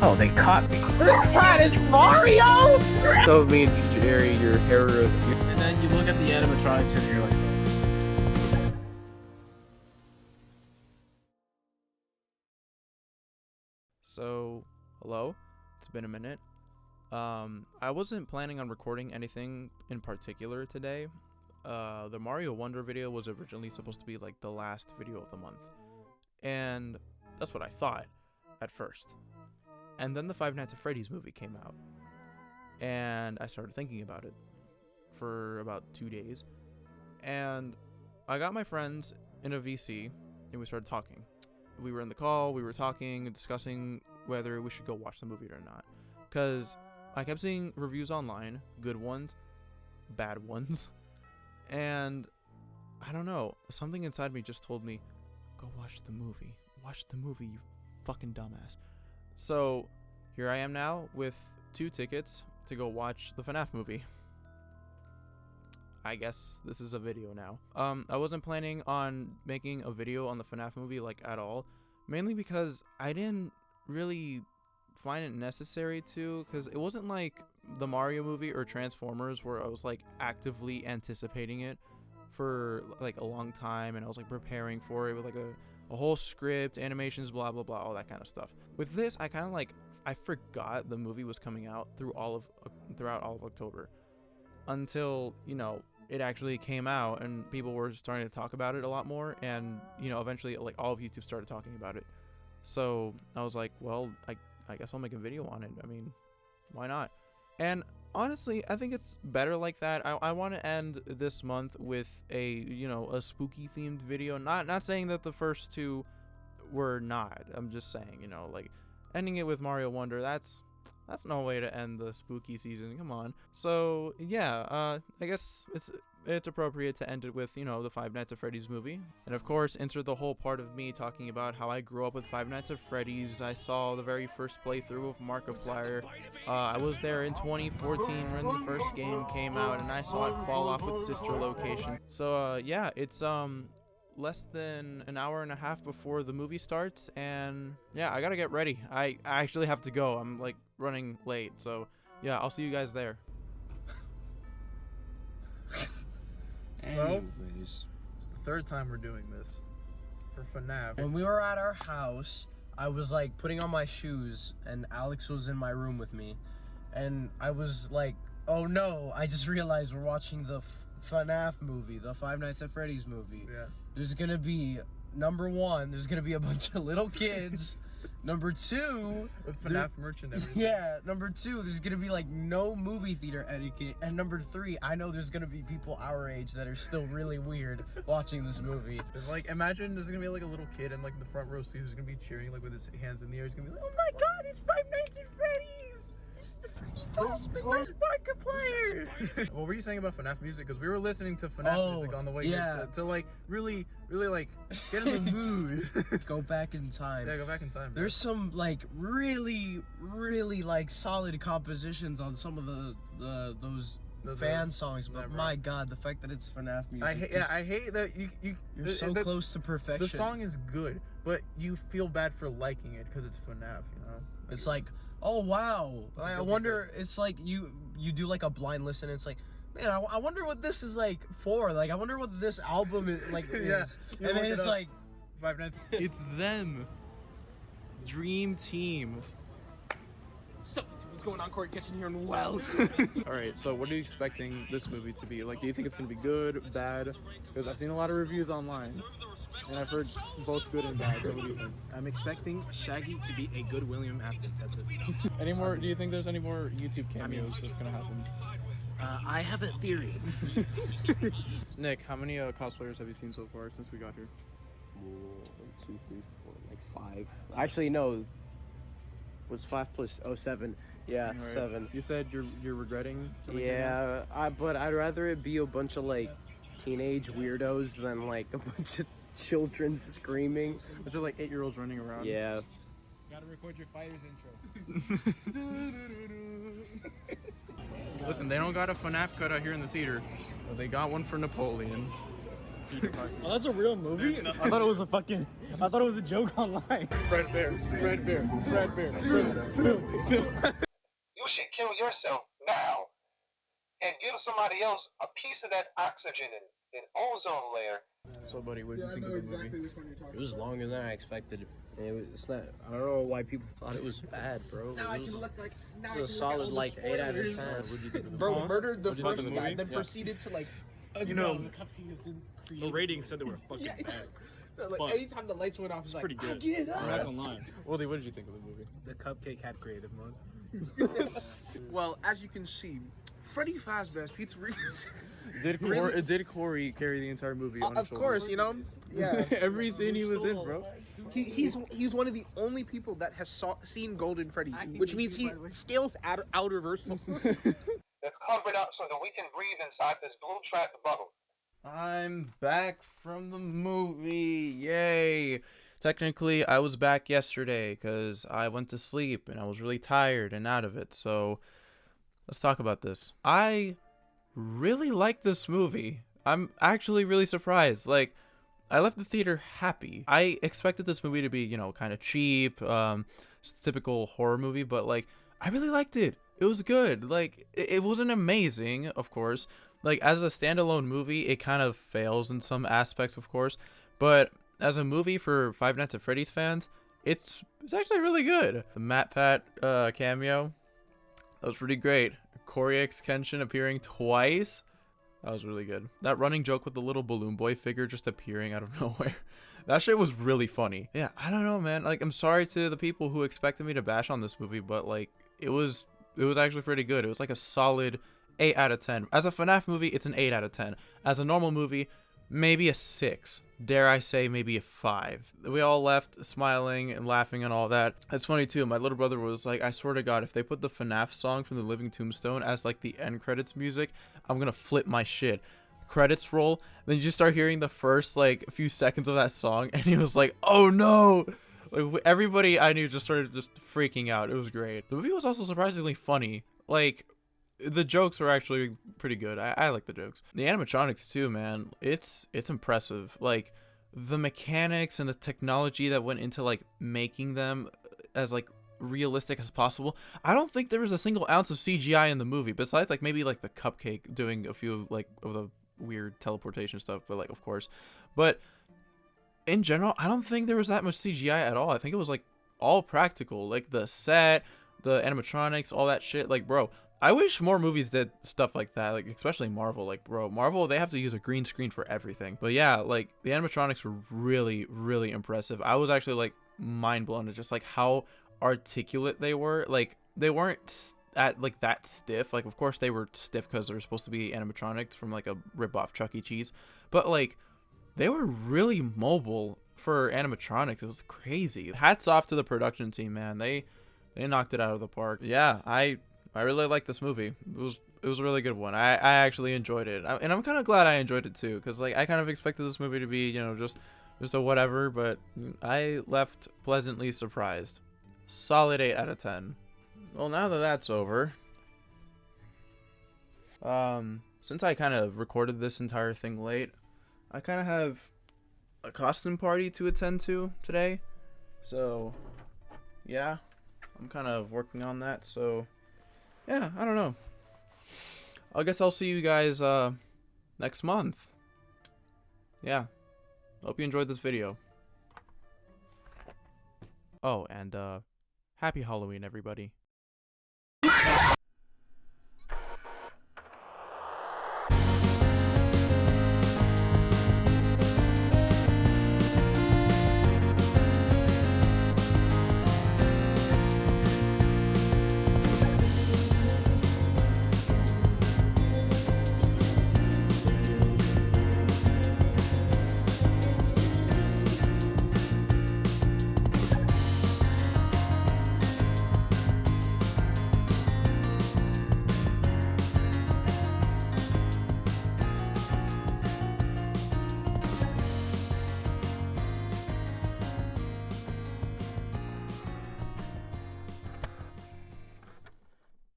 Oh, they caught me. That is Mario! So me and Jerry, your hair. And then you look at the animatronics and you're like, So, hello? It's been a minute. I wasn't planning on recording anything in particular today. The Mario Wonder video was originally supposed to be like the last video of the month. And that's what I thought at first. And then the Five Nights at Freddy's movie came out. And I started thinking about it for about 2 days. And I got my friends in a VC and we started talking. We were in the call, we were talking, discussing whether we should go watch the movie or not. Because I kept seeing reviews online, good ones, bad ones. And I don't know, something inside me just told me, go watch the movie. Watch the movie, you fucking dumbass. So here I am now with 2 tickets to go watch the FNAF movie. I guess this is a video now. I wasn't planning on making a video on the FNAF movie like at all, mainly because I didn't really find it necessary to, because it wasn't like the Mario movie or Transformers where I was like actively anticipating it for like a long time and I was like preparing for it with like a whole script, animations, blah blah blah, all that kind of stuff. With this, I kind of like I forgot the movie was coming out throughout all of October until, you know, it actually came out and people were starting to talk about it a lot more, and you know, eventually like all of YouTube started talking about it. So I was like, well, I guess I'll make a video on it. I mean, why not? And honestly, I think it's better like that. I want to end this month with a, you know, a spooky themed video. Not saying that the first 2 were not. I'm just saying, you know, like ending it with Mario Wonder, that's no way to end the spooky season. Come on. So yeah, I guess it's appropriate to end it with, you know, the Five Nights at Freddy's movie. And of course, insert the whole part of me talking about how I grew up with Five Nights at Freddy's. I saw the very first playthrough of Markiplier. I was there in 2014 when the first game came out, and I saw it fall off with Sister Location. So yeah, it's less than an hour and a half before the movie starts, and yeah, I gotta get ready. I actually have to go. I'm like running late, so yeah, I'll see you guys there. So, it's the 3rd time we're doing this for FNAF. when we were at our house, I was like putting on my shoes and Alex was in my room with me. And I was like, oh no, I just realized we're watching the FNAF movie, the Five Nights at Freddy's movie. Yeah. There's gonna be, number 1, there's gonna be a bunch of little kids. Number 2, With FNAF merch and everything. yeah, number 2, there's gonna be like no movie theater etiquette. And number 3, I know there's gonna be people our age that are still really weird watching this movie. Like, imagine there's gonna be like a little kid in like the front row seat who's gonna be cheering like with his hands in the air. He's gonna be like, oh my god, it's Five Nights at Freddy's! This is the Freddy Fazbear's Markiplier! What were you saying about FNAF music? Because we were listening to FNAF music on the way here to like really like get in the mood. Go back in time. Yeah, go back in time. There's some like really like solid compositions on some of those fan songs, but my god, the fact that it's FNAF music. I hate that you're so close to perfection. The song is good, but you feel bad for liking it because it's FNAF, you know? It's like, oh wow, I wonder. It's like you do like a blind listen. And it's like, man, I wonder what this is like for. Like, I wonder what this album is like. Yeah, and then it's like Five Nights. It's them. Dream Team. So, what's going on, Corey Kitchen here in Wells? Alright, so what are you expecting this movie to be? Like, do you think it's gonna be good, bad? Because I've seen a lot of reviews online, and I've heard both good and bad, so what do you think? I'm expecting Shaggy to be a good William Afton. That's it. Do you think there's any more YouTube cameos that's gonna happen? I have a theory. Nick, how many cosplayers have you seen so far since we got here? 1, 2, 3, 4, like 5. Actually, no. What's 5 plus 7? Yeah, Right. 7. You said you're regretting? Yeah, but I'd rather it be a bunch of like teenage weirdos than like a bunch of children screaming. Those are like 8-year-olds running around. Yeah. Gotta record your fighters intro. Listen, they don't got a FNAF cut out here in the theater, but they got one for Napoleon. Peter Parker. Oh, that's a real movie? I thought it was a fucking. I thought it was a joke online. Fred Bear, Fred Bear, Fred Bear, You should kill yourself now and give somebody else a piece of that oxygen and ozone layer. So, buddy, what did you think of the movie? It was longer than I expected. It's not. I don't know why people thought it was bad, bro. It was a solid like 8 out of 10. Bro murdered the What'd you think first of the guy, movie? then Yeah. proceeded to like. You know, the ratings said they were fucking Yeah. bad. Like But anytime the lights went off, he's like, Pretty good. Get I'm up. not gonna lie. Wildy, what did you think of the movie? The cupcake had creative mode. Well, as you can see, Freddy Fazbear's Pizzeria. Did Corey carry the entire movie on his Of course, you know. Yeah. Every scene he was in, bro. He's one of the only people that has seen Golden Freddy, which means he scales out reversal. That's covered up so that we can breathe inside this blue trapped bubble. I'm back from the movie. Yay. Technically, I was back yesterday because I went to sleep and I was really tired and out of it. So, let's talk about this. I really like this movie. I'm actually really surprised. Like, I left the theater happy. I expected this movie to be, you know, kind of cheap, typical horror movie, but like, I really liked it. It was good. Like, it wasn't amazing, of course. Like, as a standalone movie, it kind of fails in some aspects, of course. But as a movie for Five Nights at Freddy's fans, it's actually really good. The Matt Pat cameo, that was pretty great. Corey X Kenshin appearing twice, that was really good. That running joke with the little balloon boy figure just appearing out of nowhere, that shit was really funny. Yeah, I don't know, man. Like, I'm sorry to the people who expected me to bash on this movie, but like, it was actually pretty good. It was like a solid 8 out of 10. As a FNAF movie, it's an 8 out of 10. As a normal movie, maybe a 6. Dare I say maybe a 5. We all left smiling and laughing and all that. It's funny too. My little brother was like, I swear to God, if they put the FNAF song from the Living Tombstone as like the end credits music, I'm gonna flip my shit. Credits roll, then you just start hearing the first like few seconds of that song, and he was like, oh no. Like, everybody I knew just started just freaking out. It was great. The movie was also surprisingly funny. Like, the jokes were actually pretty good. I like the jokes. The animatronics too, man. It's impressive. Like, the mechanics and the technology that went into like making them as like realistic as possible. I don't think there was a single ounce of CGI in the movie, besides like maybe like the cupcake doing a few like of the weird teleportation stuff, but like, of course. But in general, I don't think there was that much CGI at all. I think it was like all practical. Like the set, the animatronics, all that shit. Like, bro, I wish more movies did stuff like that, like especially Marvel. Like, bro, Marvel, they have to use a green screen for everything. But yeah, like the animatronics were really, really impressive. I was actually like mind blown at just like how articulate they were. Like, they weren't at like that stiff. Like, of course they were stiff because they were supposed to be animatronics from like a rip-off Chuck E. Cheese. But like, they were really mobile for animatronics. It was crazy. Hats off to the production team, man. They knocked it out of the park. Yeah, I really like this movie. It was a really good one. I actually enjoyed it, and I'm kind of glad I enjoyed it too, because like I kind of expected this movie to be, you know, just a whatever, but I left pleasantly surprised. Solid 8 out of 10. Well, now that that's over, since I kind of recorded this entire thing late, I kind of have a costume party to attend to today, so yeah, I'm kind of working on that. So yeah, I don't know. I guess I'll see you guys next month. Yeah, hope you enjoyed this video. Oh, and happy Halloween, everybody.